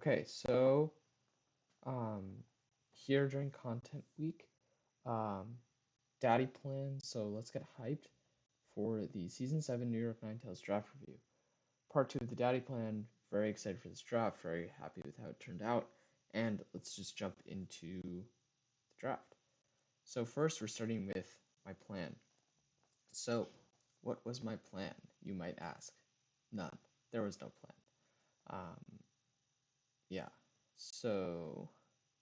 Okay, so um, here during content week, um, daddy plans. So let's get hyped for the season 7 New York Ninetales draft review. Part 2 of the daddy plan. Very excited for this draft. Very happy with how it turned out. And let's just jump into the draft. So first, we're starting with my plan. So, what was my plan, you might ask? None. There was no plan. Yeah. So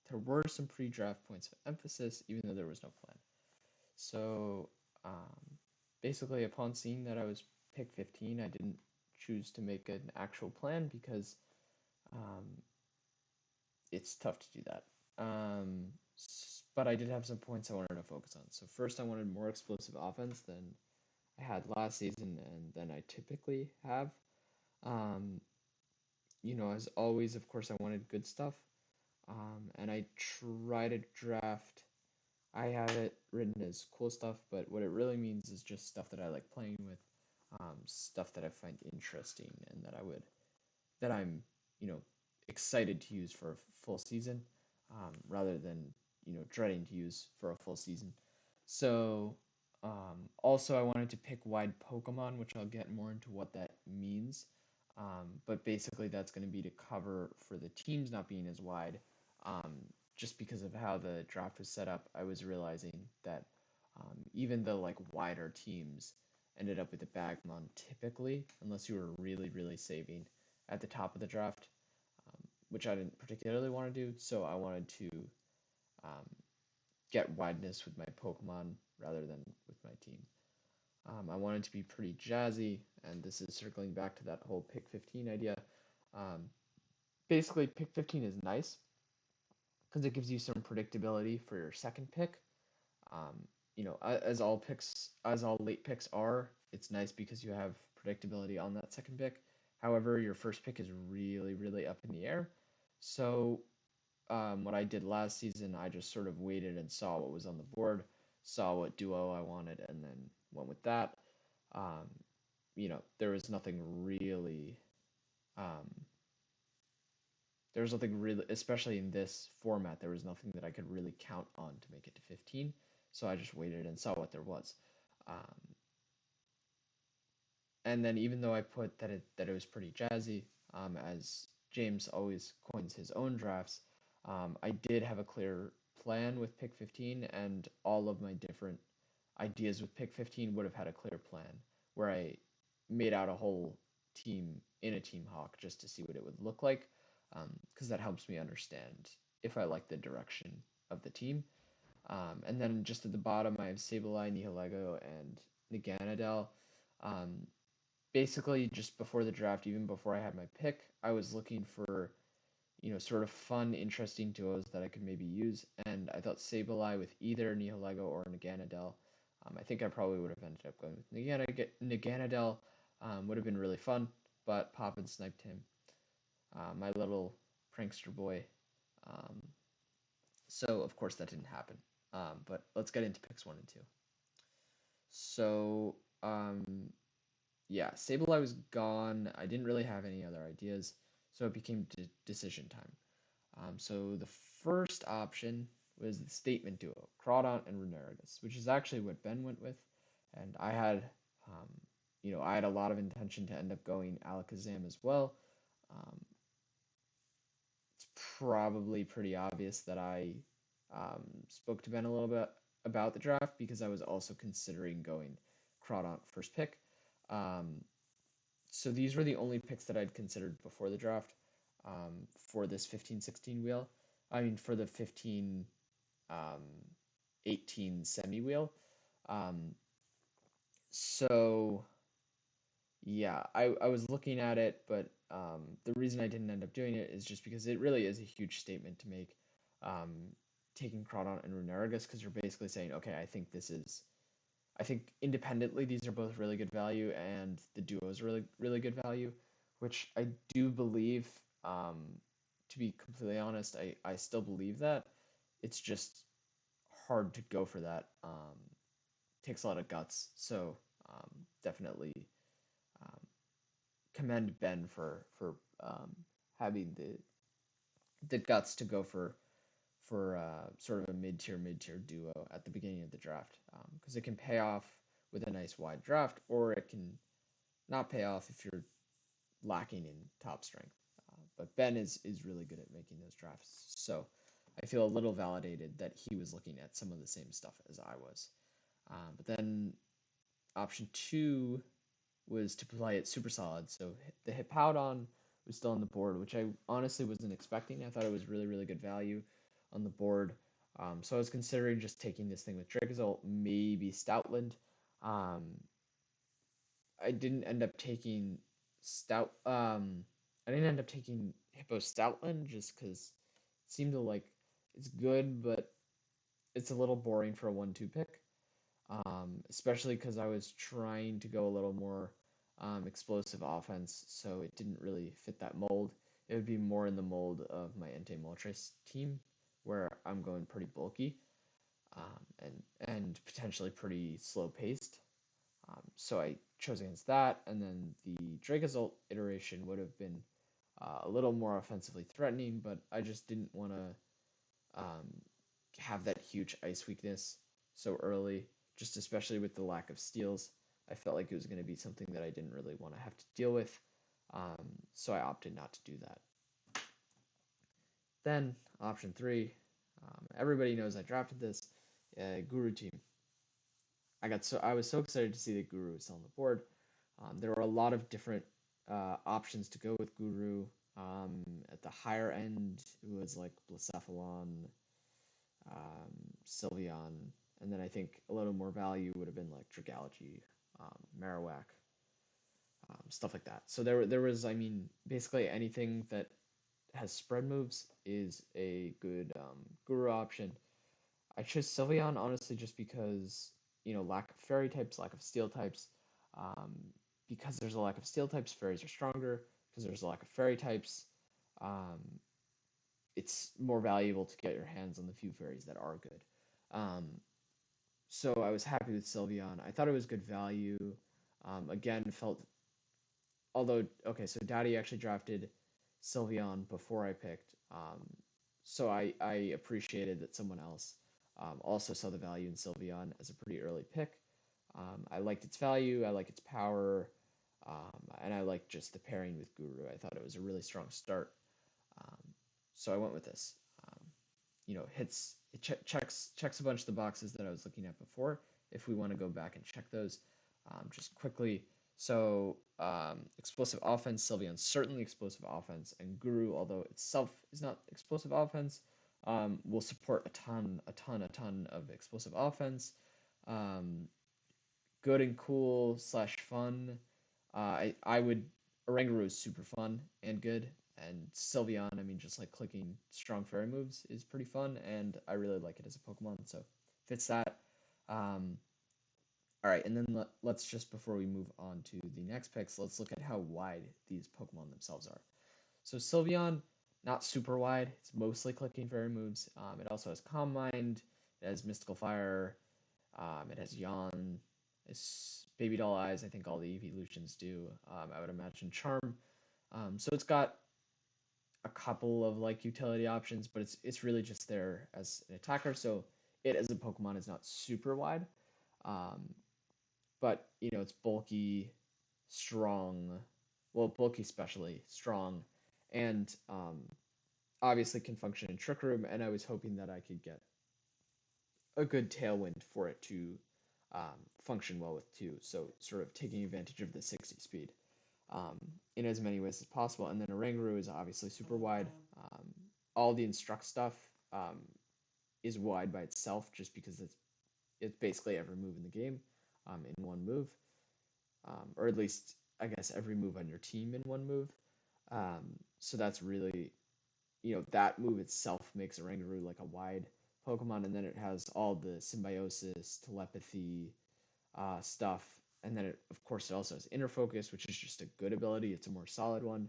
there were some pre-draft points of emphasis, even though there was no plan. So basically, upon seeing that I was pick 15, I didn't choose to make an actual plan because um, it's tough to do that. But I did have some points I wanted to focus on. So first, I wanted more explosive offense than I had last season and than I typically have. Um, as always, of course, I wanted good stuff. And I try to draft. I have it written as cool stuff, but what it really means is just stuff that I like playing with, stuff that I find interesting and that I'm, you know, excited to use for a full season, rather than, dreading to use for a full season. So, also I wanted to pick wide Pokemon, which I'll get more into what that means. But basically that's going to be to cover for the teams not being as wide. Um, just because of how the draft was set up, I was realizing that even the like wider teams ended up with a Bagmon typically, unless you were really, really saving at the top of the draft, which I didn't particularly want to do. So I wanted to um, get wideness with my Pokemon rather than with my team. I wanted to be pretty jazzy, and this is circling back to that whole pick 15 idea. Um, Basically, pick 15 is nice because it gives you some predictability for your second pick. As all late picks are, it's nice because you have predictability on that second pick. However, your first pick is really, really up in the air. So, what I did last season, I just sort of waited and saw what was on the board, saw what duo I wanted, and then went with that. Um, there was nothing really, um, there was nothing really, especially in this format, there was nothing that I could really count on to make it to 15. So I just waited and saw what there was. Um, and then even though I put that it was pretty jazzy, as James always coins his own drafts, I did have a clear plan with pick 15, and all of my different ideas with pick 15 would have had a clear plan where I made out a whole team in a Team Hawk just to see what it would look like, because that helps me understand if I like the direction of the team. And then just at the bottom, I have Sableye, Nihilego, and Naganadel. Um, Basically, just before the draft, even before I had my pick, I was looking for, sort of fun, interesting duos that I could maybe use, and I thought Sableye with either Nihilego or Naganadel. I think I probably would have ended up going with Naganadel. Would have been really fun, but Poppin sniped him, my little prankster boy. Um, so, of course, that didn't happen. But let's get into picks 1 and 2. So, yeah, Sableye was gone. I didn't really have any other ideas, so it became decision time. So the first option was the statement duo, Crawdaunt and Runerigus, which is actually what Ben went with, and um, I had a lot of intention to end up going Alakazam as well. Um, it's probably pretty obvious that I spoke to Ben a little bit about the draft because I was also considering going Crawdaunt first pick. Um, so these were the only picks that I'd considered before the draft, for this 15-16 wheel. I mean, for the 15 um, 18 semi wheel. Um, so yeah, I was looking at it, but the reason I didn't end up doing it is just because it really is a huge statement to make, um, taking Crawdon and Runerigus, because you're basically saying, okay, I think independently these are both really good value, and the duo is really, really good value, which I do believe, um, to be completely honest, I still believe that. It's just hard to go for that. Takes a lot of guts. So, definitely, um, commend Ben for having the guts to go for sort of a mid-tier duo at the beginning of the draft, because it can pay off with a nice wide draft, or it can not pay off if you're lacking in top strength. But Ben is really good at making those drafts, so I feel a little validated that he was looking at some of the same stuff as I was. But then option two was to play it super solid. So the Hippowdon was still on the board, which I honestly wasn't expecting. I thought it was really, really good value on the board. So I was considering just taking this thing with Dracozolt, maybe Stoutland. Um, I didn't end up taking I didn't end up taking Hippo Stoutland just because it seemed to like it's good, but it's a little boring for a 1-2 pick. Especially because I was trying to go a little more explosive offense, so it didn't really fit that mold. It would be more in the mold of my Entei Moltres team, where I'm going pretty bulky and potentially pretty slow paced. So I chose against that, and then the Dracozolt iteration would have been a little more offensively threatening, but I just didn't want to have that huge ice weakness so early, just especially with the lack of steals. I felt like it was going to be something that I didn't really want to have to deal with, so I opted not to do that. Then option three, everybody knows I drafted this Guru team. I was so excited to see that Guru was still on the board. There were a lot of different options to go with Guru. At the higher end, it was like Blacephalon, Sylveon, and then I think a little more value would have been like Dragalogy, Marowak, stuff like that. So there was, I mean, basically anything that has spread moves is a good Guru option. I chose Sylveon honestly just because, lack of fairy types, lack of steel types. Um, because there's a lack of steel types, fairies are stronger. Because there's a lack of fairy types, um, it's more valuable to get your hands on the few fairies that are good. Um, so I was happy with Sylveon. I thought it was good value. Again, felt although okay, so Daddy actually drafted Sylveon before I picked. So I appreciated that someone else also saw the value in Sylveon as a pretty early pick. I liked its value, I liked its power, and I liked just the pairing with Guru. I thought it was a really strong start. Um, so I went with this. Um, checks a bunch of the boxes that I was looking at before. If we want to go back and check those, just quickly. So explosive offense, Sylveon certainly explosive offense, and Guru, although itself is not explosive offense, will support a ton of explosive offense. Um, Good and cool slash fun. I would Oranguru is super fun and good, and Sylveon, I mean, just like clicking strong fairy moves is pretty fun, and I really like it as a Pokemon, so fits that. Um, all right, and then let's just before we move on to the next picks, let's look at how wide these Pokemon themselves are. So Sylveon, not super wide. It's mostly clicking fairy moves. It also has Calm Mind. It has Mystical Fire. It has Yawn. It's Baby Doll Eyes. I think all the evolutions do. I would imagine Charm. So it's got a couple of like utility options, but it's really just there as an attacker. So it as a Pokemon is not super wide. Um, but it's bulky, strong. Well, bulky especially strong, and obviously can function in Trick Room. And I was hoping that I could get a good tailwind for it to function well with too. So sort of taking advantage of the 60 speed um, in as many ways as possible. And then Oranguru is obviously super wide. Um, all the instruct stuff um, is wide by itself just because it's basically every move in the game in one move, or at least I guess every move on your team in one move. So that's really that move itself makes Oranguru like a wide Pokemon, and then it has all the symbiosis, telepathy stuff, and then of course it also has Inner Focus, which is just a good ability. It's a more solid one.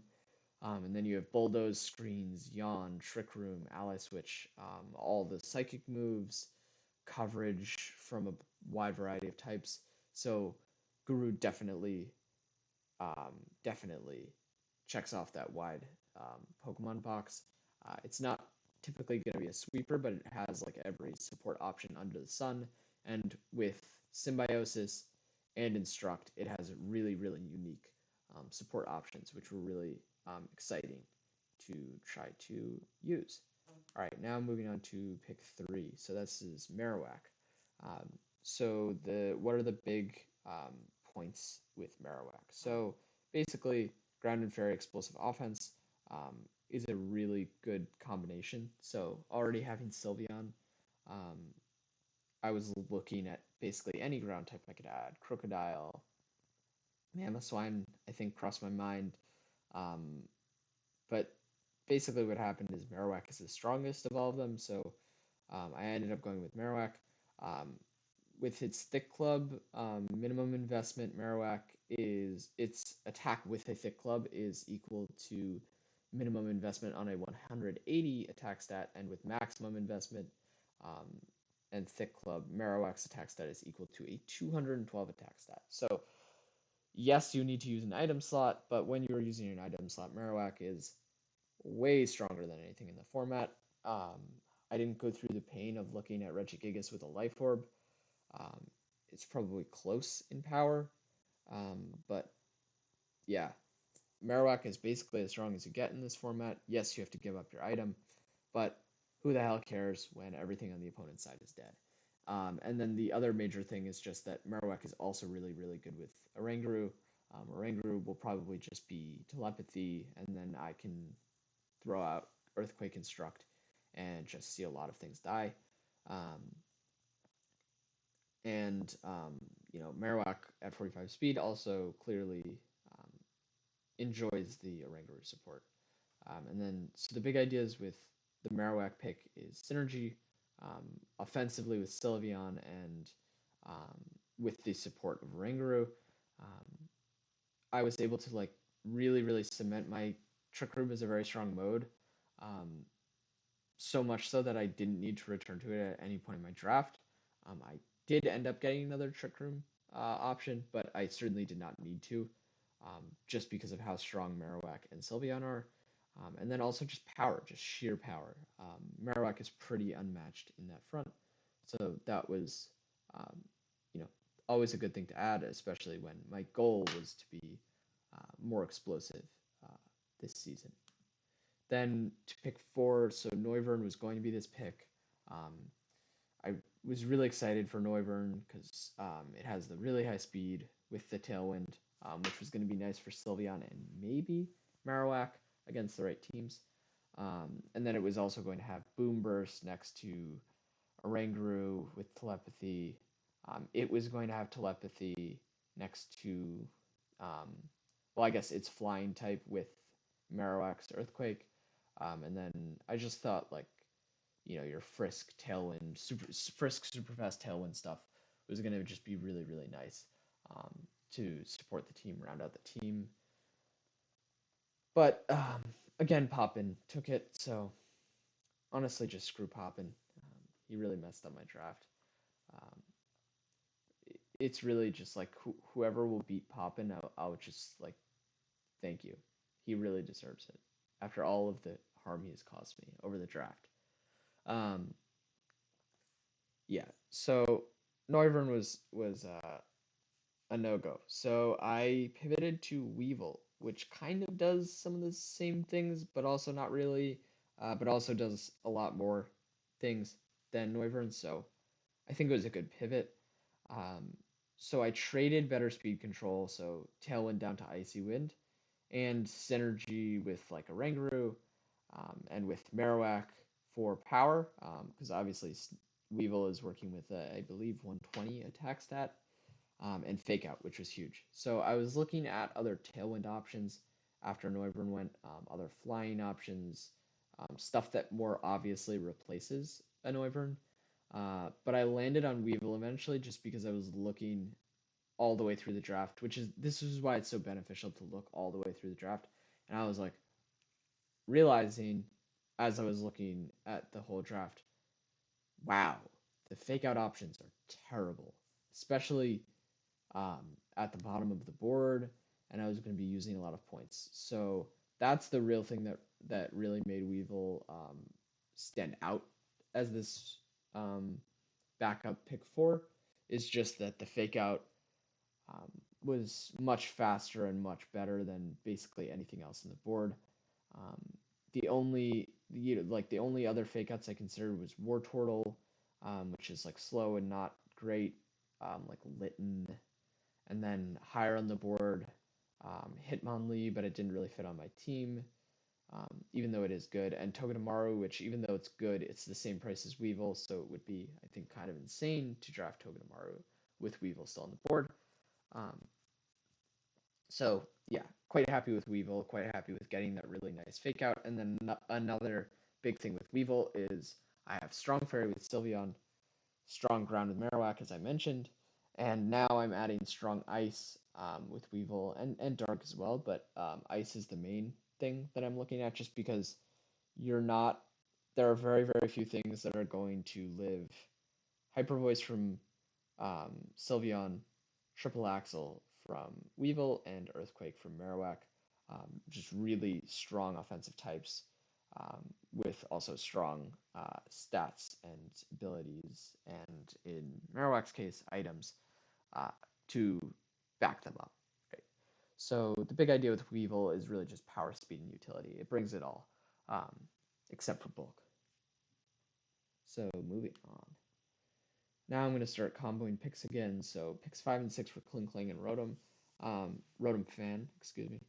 And then you have Bulldoze, Screens, Yawn, Trick Room, Ally Switch, all the psychic moves, coverage from a wide variety of types. So Guru definitely checks off that wide Pokemon box. It's not typically going to be a sweeper, but it has like every support option under the sun. And with Symbiosis and Instruct, it has really, really unique support options, which were really exciting to try to use. All right, now moving on to pick 3. So this is Marowak. Um, so what are the big points with Marowak? So basically, ground and fairy explosive offense um, is a really good combination. So already having Sylveon, um, I was looking at basically any ground type I could add. Crocodile, Mamoswine, I think crossed my mind. Um, but basically what happened is Marowak is the strongest of all of them, so I ended up going with Marowak. Um, with its Thick Club, minimum investment, Marowak is its attack with a Thick Club is equal to minimum investment on a 180 attack stat, and with maximum investment um, and Thick Club, Marowak's attack stat is equal to a 212 attack stat. So yes, you need to use an item slot, but when you're using an item slot, Marowak is way stronger than anything in the format. Um, I didn't go through the pain of looking at Regigigas with a Life Orb. Um, it's probably close in power, but yeah, Marowak is basically as strong as you get in this format. Yes, you have to give up your item, but who the hell cares when everything on the opponent's side is dead? And then the other major thing is just that Marowak is also really, really good with Oranguru. Oranguru will probably just be telepathy, and then I can throw out Earthquake Instruct and just see a lot of things die. Um, and Marowak at 45 speed also clearly um, enjoys the Oranguru support. And then, so the big ideas with the Marowak pick is synergy, offensively with Sylveon and um, with the support of Oranguru. I was able to like really, really cement my Trick Room as a very strong mode. Um, so much so that I didn't need to return to it at any point in my draft. I did end up getting another Trick Room option, but I certainly did not need to, just because of how strong Marowak and Sylveon are. And then also just power, just sheer power. Marowak is pretty unmatched in that front, so that was, um, you know, always a good thing to add, especially when my goal was to be more explosive uh, this season. Then to pick 4, so Neivern was going to be this pick. Um, I was really excited for Neivern because it has the really high speed with the Tailwind, which was going to be nice for Sylveon and maybe Marowak against the right teams. And then it was also going to have Boom Burst next to Oranguru with Telepathy. It was going to have Telepathy next to, um, well, I guess it's Flying type with Marowak's Earthquake. And then I just thought like, your Frisk Tailwind, Frisk super fast Tailwind stuff was going to just be really, really nice um, to support the team, round out the team. But again, Poppin took it, so honestly, just screw Poppin. He really messed up my draft. Um, it's really just like whoever will beat Poppin, I'll just like thank you. He really deserves it after all of the harm he has caused me over the draft. Um, yeah, so Neuvern was a no go. So I pivoted to Weevil, which kind of does some of the same things, but also not really, but also does a lot more things than Neuvern. So I think it was a good pivot. Um, so I traded better speed control, so Tailwind down to Icy Wind, and synergy with like a Oranguru, and with Marowak for power, because obviously Weevil is working with I believe 120 attack stat, and Fake Out, which was huge. So I was looking at other Tailwind options after Neuvern went, other flying options, stuff that more obviously replaces a Neuvern. But I landed on Weevil eventually just because I was looking all the way through the draft, this is why it's so beneficial to look all the way through the draft. And I was like realizing as I was looking at the whole draft, wow, the fake out options are terrible, especially at the bottom of the board, and I was going to be using a lot of points. So that's the real thing that really made Weevil stand out as this backup pick 4 is just that the fake out um, was much faster and much better than basically anything else on the board. Um, the only the only other fake outs I considered was Wartortle, which is like slow and not great, like Litten, and then higher on the board, Hitmonlee, but it didn't really fit on my team, even though it is good, and Togedemaru, which even though it's good, it's the same price as Weevil, so it would be, I think, kind of insane to draft Togedemaru with Weevil still on the board. Um, so yeah, quite happy with Weevil, quite happy with getting that really nice fake out. And then another big thing with Weevil is I have Strong Fairy with Sylveon, Strong Ground with Marowak, as I mentioned, and now I'm adding Strong Ice with Weevil and Dark as well, but Ice is the main thing that I'm looking at just because you're not, there are very, very few things that are going to live. Hyper Voice from Sylveon, Triple Axle from Weevil, and Earthquake from Marowak. Just really strong offensive types with also strong stats and abilities, and in Marowak's case, items to back them up. Right? So the big idea with Weevil is really just power, speed, and utility. It brings it all, um, except for bulk. So moving on. Now I'm going to start comboing picks again. So picks 5 and 6 for Klinklang and Rotom-Fan, excuse me.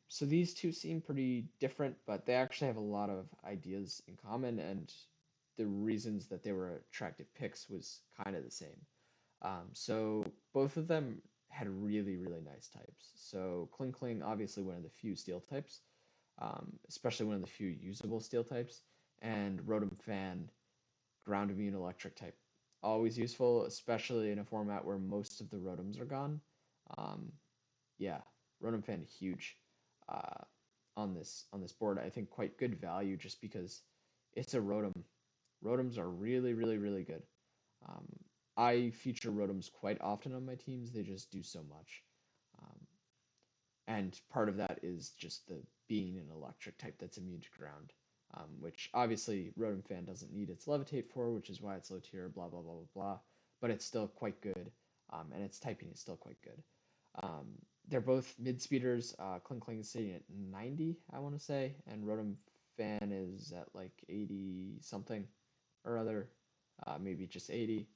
So these two seem pretty different, but they actually have a lot of ideas in common, and the reasons that they were attractive picks was kind of the same. So both of them had really, really nice types. So Klinklang, obviously one of the few steel types, especially one of the few usable steel types, and Rotom-Fan, ground immune electric type. Always useful, especially in a format where most of the Rotoms are gone. Um, yeah, Rotom-Fan huge on this board. I think quite good value just because it's a Rotom. Rotoms are really, really, really good. Um, I feature Rotoms quite often on my teams. They just do so much. Um, and part of that is just the being an electric type that's immune to ground, which obviously Rotom-Fan doesn't need its Levitate for, which is why it's low tier, blah, blah, blah, blah, blah. But it's still quite good, and its typing is still quite good. They're both mid-speeders. Klinklang is sitting at 90, I want to say, and Rotom-Fan is at like 80-something or other, maybe just 80.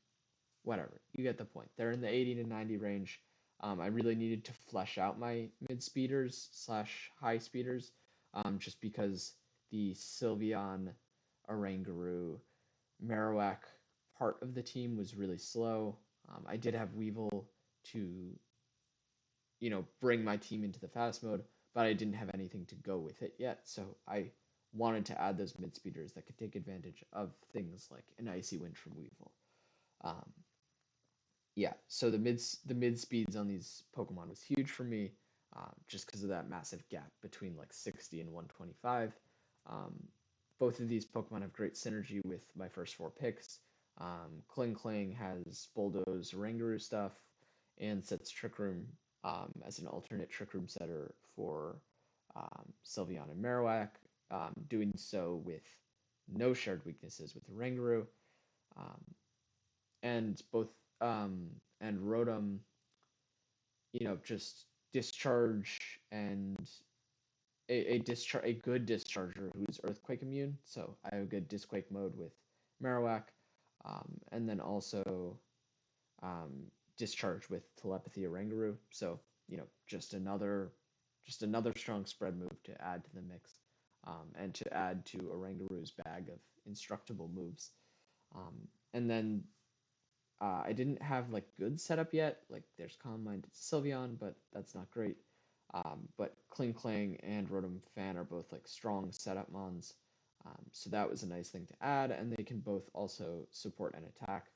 Whatever, you get the point. They're in the 80 to 90 range. I really needed to flesh out my mid speeders slash high speeders, just because the Sylveon, Oranguru, Marowak part of the team was really slow. I did have Weevil to, bring my team into the fast mode, but I didn't have anything to go with it yet. So I wanted to add those mid speeders that could take advantage of things like an Icy Wind from Weevil. Um, yeah, so the mid speeds on these Pokemon was huge for me, just because of that massive gap between like 60 and 125. Um, both of these Pokemon have great synergy with my first 4 picks. Klinklang has Bulldoze Oranguru stuff and sets Trick Room as an alternate Trick Room setter for Sylveon and Marowak, doing so with no shared weaknesses with Oranguru. Um, and both and Rotom, just discharge and a good discharger who's earthquake immune. So I have a good disquake mode with Marowak, and then also discharge with telepathy Oranguru. So just another strong spread move to add to the mix, and to add to Oranguru's bag of instructable moves. And then I didn't have like good setup yet. Like there's Calm Mind Sylveon, but that's not great. But Klinklang and Rotom-Fan are both like strong setup mons. So that was a nice thing to add, and they can both also support an attack,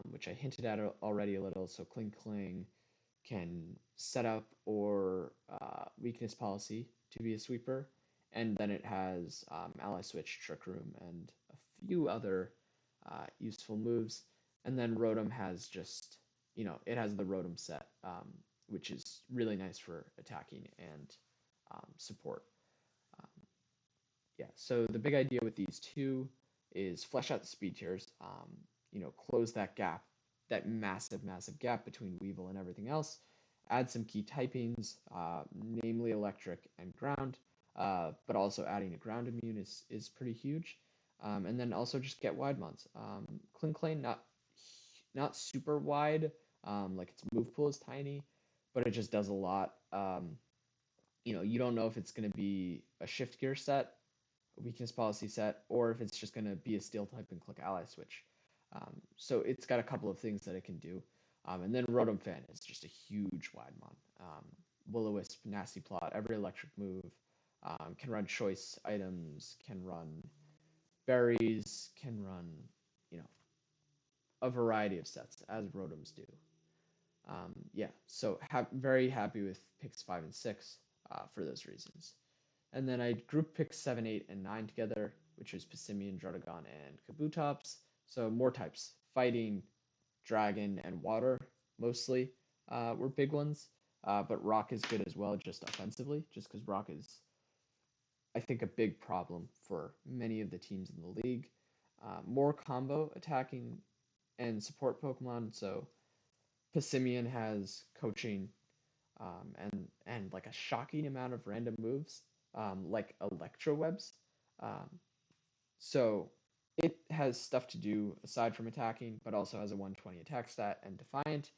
which I hinted at already a little. So Klinklang can set up or weakness policy to be a sweeper, and then it has ally switch, trick room, and a few other useful moves. And then Rotom has just, it has the Rotom set, which is really nice for attacking and support. Um, so the big idea with these two is flesh out the speed tiers, close that gap, that massive, massive gap between Weevil and everything else, add some key typings, namely electric and ground, but also adding a ground immune is pretty huge. And then also just get wide mons. Klinklang, not super wide, like its move pool is tiny, but it just does a lot. You don't know if it's going to be a shift gear set, a weakness policy set, or if it's just going to be a steel type and click ally switch. So it's got a couple of things that it can do. And then Rotom-Fan is just a huge wide mon. Will-O-Wisp, Nasty Plot, every electric move, can run choice items, can run berries, can run, you know, a variety of sets, as Rotoms do. Yeah, so very happy with picks 5 and 6 for those reasons. And then I group picks 7, 8, and 9 together, which is Passimian, Druddigon, and Kabutops. So more types: fighting, dragon, and water mostly were big ones. But rock is good as well, just offensively, just because rock is, I think, a big problem for many of the teams in the league. More combo attacking and support Pokemon. So Passimian has coaching, and like a shocking amount of random moves, like Electro Webs. Um, so it has stuff to do aside from attacking, but also has a 120 attack stat and Defiant.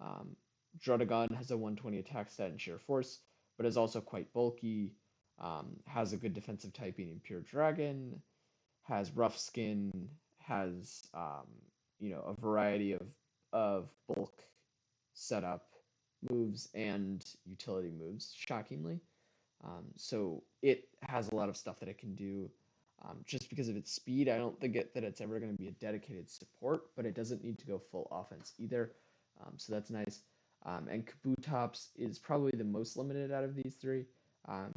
Um, Druddigon has a 120 attack stat and Sheer Force, but is also quite bulky. Has a good defensive typing in Pure Dragon. Has Rough Skin. Has a variety of bulk setup moves and utility moves, shockingly. So it has a lot of stuff that it can do. Just because of its speed, I don't think that it's ever going to be a dedicated support, but it doesn't need to go full offense either. So that's nice. And Kabutops is probably the most limited out of these three. Um,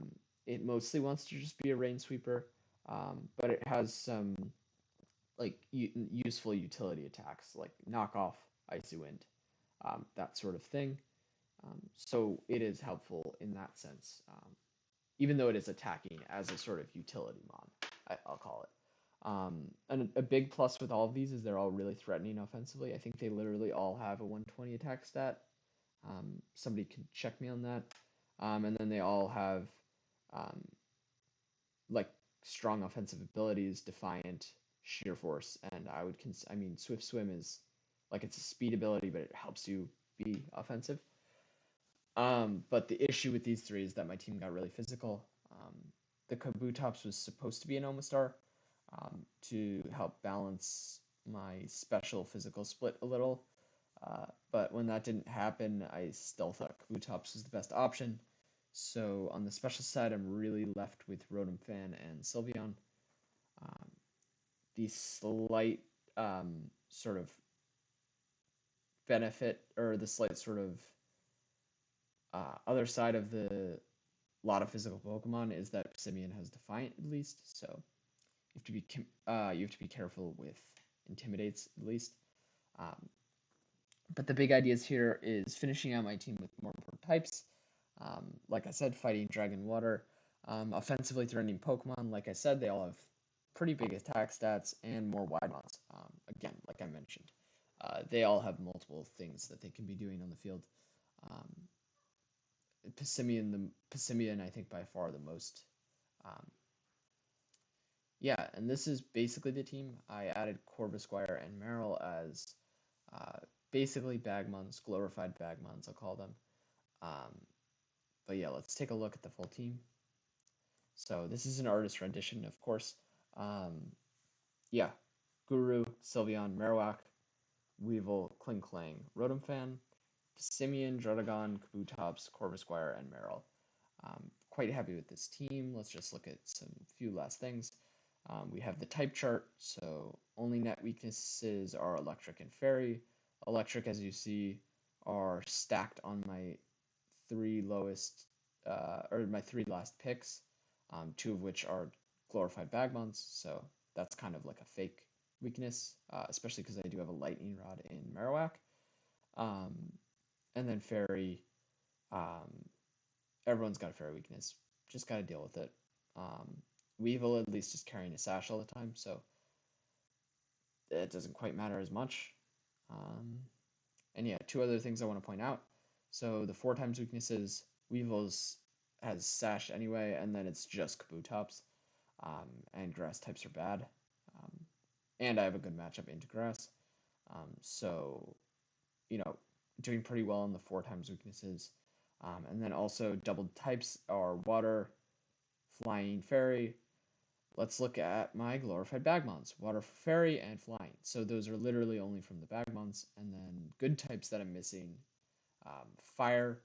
it mostly wants to just be a rain sweeper, but it has some like useful utility attacks, like knock off Icy Wind, that sort of thing. So it is helpful in that sense, even though it is attacking as a sort of utility mon, I'll call it. And a big plus with all of these is they're all really threatening offensively. I think they literally all have a 120 attack stat. Somebody can check me on that. And then they all have um, like strong offensive abilities, Defiant, Sheer Force, and Swift Swim is like it's a speed ability, but it helps you be offensive. But the issue with these three is that my team got really physical. The Kabutops was supposed to be an Omastar to help balance my special physical split a little. But when that didn't happen, I still thought Kabutops was the best option. So on the special side, I'm really left with Rotom-Fan and Sylveon. The slight sort of benefit, or the slight sort of other side of the lot of physical Pokemon is that Passimian has Defiant at least, so you have to be careful with Intimidates at least. But the big ideas here is finishing out my team with more important types. Like I said, fighting, dragon, water. Offensively threatening Pokemon, like I said, they all have pretty big attack stats and more wide mons. Again, like I mentioned, they all have multiple things that they can be doing on the field. Passimian, I think by far the most. Um, yeah, and this is basically the team. I added Corvisquire and Meryl as basically Bagmons, glorified Bagmons, I'll call them. But yeah, let's take a look at the full team. So this is an artist rendition, of course. Yeah, Guru, Sylveon, Marowak, Weevil, Klinklang, Rotom-Fan, Passimian, Druddigon, Kabutops, Corvisquire, and Meryl. Quite happy with this team. Let's just look at some few last things. We have the type chart, so only net weaknesses are Electric and Fairy. Electric, as you see, are stacked on my three lowest, or my three last picks, two of which are glorified Bagmons, so that's kind of like a fake weakness, especially because I do have a Lightning Rod in Marowak. And then Fairy, everyone's got a Fairy weakness, just got to deal with it. Weavile at least is carrying a sash all the time, so it doesn't quite matter as much. And yeah, two other things I want to point out. So the 4x weaknesses, Weavile's has sash anyway, and then it's just Kabutops. And grass types are bad. Um, and I have a good matchup into grass. So, doing pretty well on the 4x weaknesses. And then also doubled types are water, flying, fairy. Let's look at my glorified Bagmons, water, fairy, and flying. So those are literally only from the Bagmons. And then good types that I'm missing, fire,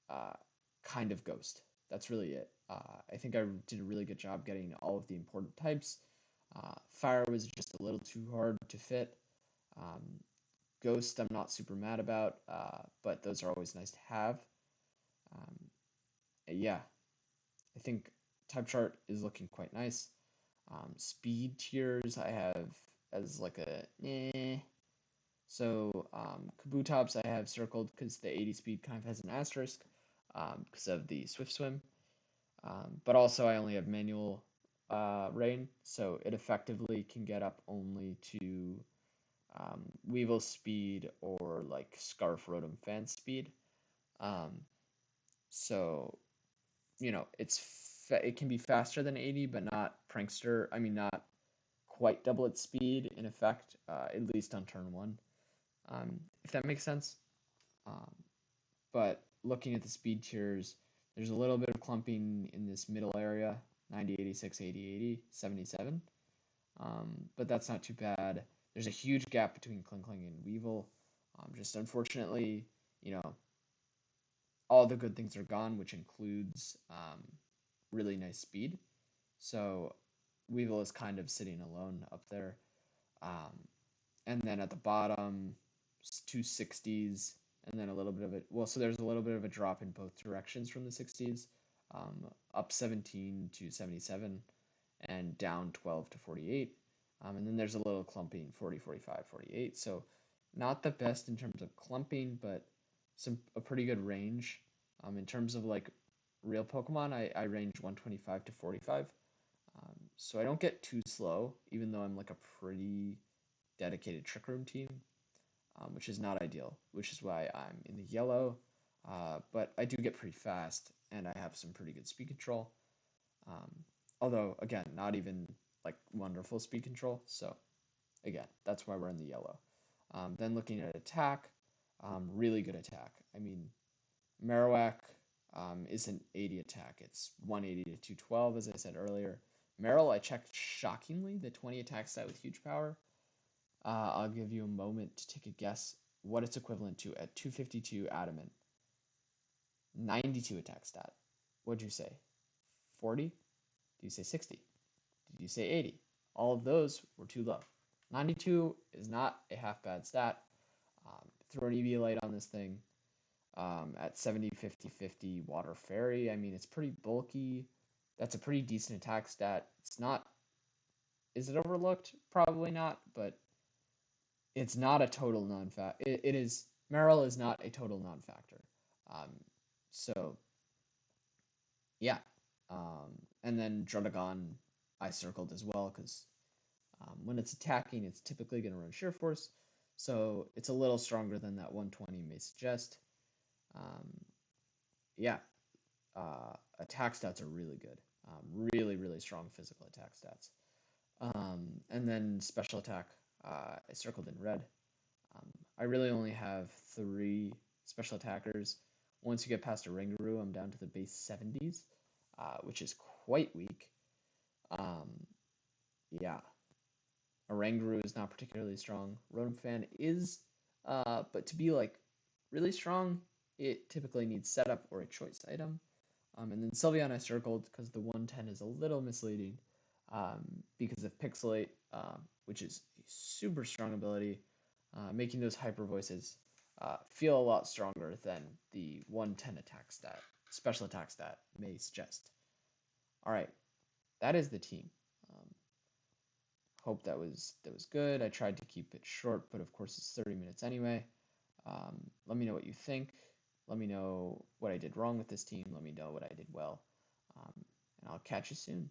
uh, kind of ghost. That's really it. I think I did a really good job getting all of the important types. Fire was just a little too hard to fit. Um, Ghost, I'm not super mad about, but those are always nice to have. Um, yeah, I think type chart is looking quite nice. Speed tiers I have as like a eh. So Kabutops I have circled because the 80 speed kind of has an asterisk because of the Swift Swim. But also I only have manual rain, so it effectively can get up only to Weevil speed or like Scarf Rotom-Fan speed. Um, so it can be faster than 80, but not prankster. I mean, not quite double its speed in effect, at least on turn one. If that makes sense. Um, but looking at the speed tiers, there's a little bit of clumping in this middle area, 90, 86, 80, 80, 77. But that's not too bad. There's a huge gap between Klinklang and Weavile. Just unfortunately, all the good things are gone, which includes really nice speed. So Weavile is kind of sitting alone up there. Um, and then at the bottom, 260s, and then a little bit of it. Well, so there's a little bit of a drop in both directions from the 60s, up 17 to 77, and down 12 to 48. And then there's a little clumping, 40, 45, 48. So not the best in terms of clumping, but a pretty good range. In terms of like real Pokemon, I range 125 to 45. So I don't get too slow, even though I'm like a pretty dedicated Trick Room team, which is not ideal, which is why I'm in the yellow. But I do get pretty fast, and I have some pretty good speed control. Although, again, not even like wonderful speed control. So, again, that's why we're in the yellow. Then looking at attack, really good attack. I mean, Marowak isn't 80 attack, it's 180 to 212, as I said earlier. Meryl, I checked shockingly the 20 attack stat with huge power. I'll give you a moment to take a guess what it's equivalent to at 252 adamant. 92 attack stat. What'd you say? 40? Did you say 60? Did you say 80? All of those were too low. 92 is not a half bad stat. Throw an EV light on this thing at 70, 50, 50 water fairy. I mean, it's pretty bulky. That's a pretty decent attack stat. It's not. Is it overlooked? Probably not, but it's not a total non-factor. It is. Meryl is not a total non-factor. Um, so, yeah. And then Druddigon I circled as well because when it's attacking, it's typically going to run Sheer Force. So it's a little stronger than that 120 may suggest. Yeah. Attack stats are really good. Really, really strong physical attack stats. And then special attack, I circled in red. I really only have 3 special attackers. Once you get past a Oranguru, I'm down to the base 70s, which is quite weak. Yeah, Oranguru is not particularly strong. Rotom-Fan is, but to be like really strong, it typically needs setup or a choice item. And then Sylveon I circled because the 110 is a little misleading because of Pixelate, which is a super strong ability, making those hyper voices feel a lot stronger than the 110 attack stat, special attack stat may suggest. All right, that is the team. Hope that was good. I tried to keep it short, but of course it's 30 minutes anyway. Let me know what you think. Let me know what I did wrong with this team. Let me know what I did well. And I'll catch you soon.